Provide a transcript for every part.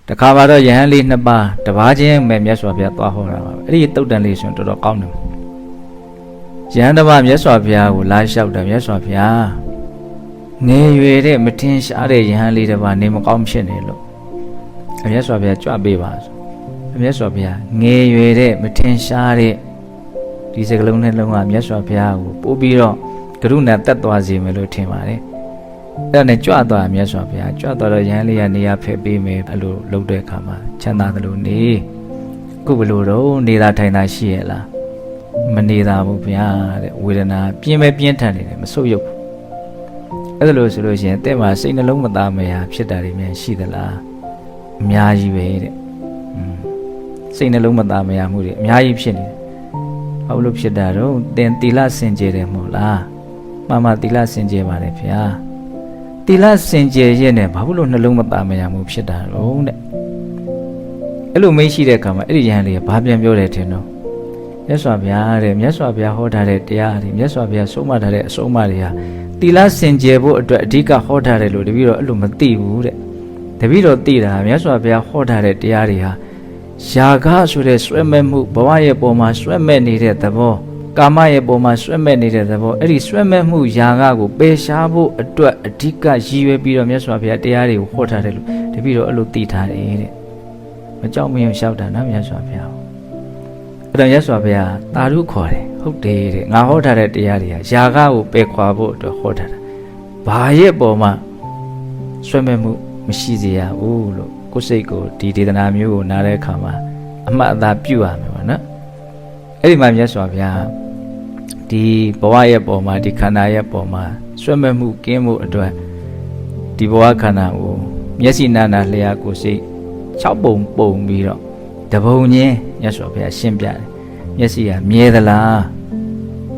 တခါမှတော့ယဟန်လေးနှစ်ပါးတပါးချင်းပဲမြတ်စွာဘုရားသွားဟောတာပါပဲအဲ့ဒီတုတ်တန်လေးဆိုရင်တော်တော်ကောင်းတယ်ယဟန်တစ်ပါးမြတ်စွာဘုရားကိုလာလျှောက်တယ်မြတ်စွာဘုရားငယ်ရွယ်တဲ့မထင်ရှားတဲ့ယဟန်လေးတစ်ပါးနေမကောင်းဖြစ်နေလို့မြတ်စွာဘုရားကြွပေးပါဆိုမြတ်စွာဘုရားငယ်ရွယ်တဲ့မထင်ရှားတဲ့ဒီစကလုံးနှလုံးကမြတ်စွာဘုရားကိုပို့ပြီးတော့ကရုဏာတက်သွားစေမယ်လို့ထင်ပါတယ်အဲ့ဒါနဲ့ကြွသွားမြတ်စွာဘုရားကြွသွားတော့ယဟန်လေးကနေရာဖယ်ပေးမယ်အဲ့လိုလုပ်တဲ့အခါမှာချမ်းသာတယ်လို့နေခုဘလို့တော့နေတာထိုင်တာရှိရဲ့လားမနေတာဘူးဗျာတဲ့ဝေဒနာပြင်းပဲပြင်းထန်နေတယ်မဆုတ်ယုတ်အဲ့ဒါလို့ဆိုလို့ရှိရင်တဲ့မှာစိတ်နှလုံးမသားမရာဖြစ်တာတွေများရှိသလားအများကြီးပဲတဲ့စိတ်နှလုံးမသားမရာမှုတွေအများကြီးဖြစ်နေတယ်ဘာလို့ဖြစ်တာတော့တင်သီလစင်ကြယ်တယ်မဟုတ်လားမှသီလစင်ကြယ်ပါလေဗျာသီလစင်ကြယ်ရဲ့နဲ့ဘာလို့နှလုံးမသားမရာမှုဖြစ်တာတော့တဲ့အဲ့လိုမရှိတဲ့အခါမှာအဲ့ဒီယဟန်လေးကဘာပြန်ပြောတယ်ထင်တော့မြတ်စွာဘုရားတဲ့မြတ်စွာဘုရားဟောထားတဲ့တရားတွေမြတ်စွာဘုရားဆုံးမထားတဲ့အဆုံးအမတွေဟာသီလစင်ကြယ်ဖို့အတွက်အဓိကဟောထားတယ်လို့တပည့်တော်အဲ့လိုမသိဘူးတဲ့တပည့်တော်သိတာမြတ်စွာဘုရားဟောထားတဲ့တရားတွေဟာယာဂဆိုတဲ့ဆွဲမဲ့မှုဘဝရဲ့ပုံမှာဆွဲမဲ့နေတဲ့သဘောကာမရဲ့ပုံမှာဆွဲမဲ့နေတဲ့သဘောအဲ့ဒီဆွဲမဲ့မှုယာဂကိုပယ်ရှားဖို့အတွက်အဓိကရည်ရွယ်ပြီးတော့မြတ်စွာဘုရားတရားတွေကိုဟောထားတယ်လို့တပည့်တော်အဲ့လိုသိထားတယ်တဲ့မကြောက်မရွံ့လျှောက်တာနော်မြတ်စွာဘုရားအဲ့တော့မြတ်စွာဘုရားတာရုခေါ်တယ်ဟုတ်တယ်တဲ့ငါဟောထားတဲ့တရားတွေဟာယာဂကိုပယ်ခွာဖို့အတွက်ဟောထားတာဘာရဲ့ပုံမှာဆွဲမဲ့မှုမရှိစေရဘူးလို့ကိုယ်စိတ်ကိုဒီဒေသနာမျိုးကိုနားတဲ့အခါမှာအမှတ်အသားပြုရမယ်ပါနော်အဲ့ဒီမှာမြတ်စွာဘုရားဒီဘဝရဲ့ပုံမှာဒီခန္ဓာရဲ့ပုံမှာဆွဲမဲ့မှုကင်းမှုအတွက်ဒီဘဝခန္ဓာကိုမျက်စိနာနာလျှာကိုယ်စိတ်6ပုံပုံပြီးတော့တပုံချင်းမြတ်စွာဘုရားရှင်းပြတယ်မျက်စိကမြဲသလား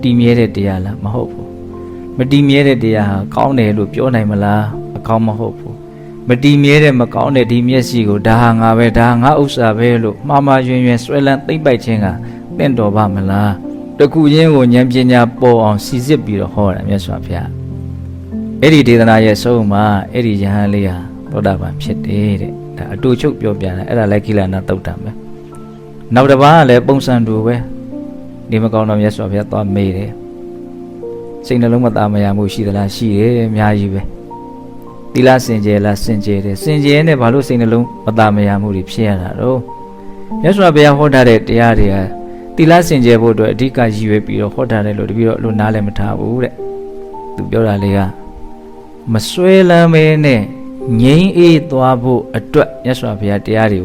တည်မြဲတဲ့တရားလားမဟုတ်ဘူးမတည်မြဲတဲ့တရားဟာကောင်းတယ်လို့ပြောနိုင်မလားအကောင်းမဟုတ်ဘူးမတည်မြဲတဲ့မကောင်းတဲ့ဒီမျက်စိကိုဒါဟာငါပဲဒါငါဥစ္စာပဲလို့မှားမှားယွင်ယွင်ဆွဲလန်းသိမ့်ပိုက်ခြင်းကတင့်တော်ပါမလားတခုချင်းကိုဉာဏ်ပညာပေါ်အောင်စီစစ်ပြီးတော့ဟောတာမြတ်စွာဘုရားအဲ့ဒီဒေသနာရဲ့ဆုံးမှာအဲ့ဒီယဟန်လေးဟာသောတာပန်ဖြစ်တယ်တဲ့ဒါအတူချုပ်ပြောပြတာအဲ့ဒါလည်းကိလနာတုတ်တံပဲနောက်တစ်ပါးကလည်းပုံစံတူပဲဒီမကောင်းတော့မြတ်စွာဘုရားသွားမေးတယ်စိတ်နှလုံးမသားမရာမှုရှိသလားရှိတယ်အများကြီးပဲသီလစင်ကြယ်လားစင်ကြယ်တယ်စင်ကြယ်နဲ့ဘာလို့စိတ်နှလုံးမသားမရာမှုတွေဖြစ်ရတာတော့မြတ်စွာဘုရားဟောထားတဲ့တရားတွေကသီလစင်ကြယ်ဖို့အတွက်အဓိကရည်ရွယ်ပြီးတော့ဟောထားတယ်လို့တပည့်တော်လို့နားလည်းမထားဘူးတဲ့သူပြောတာလေးကမစွဲလမ်းမဲနဲ့ငြိမ်းအေးသွားဖို့အတွက်မြတ်စွာဘုရားတရားတွေကို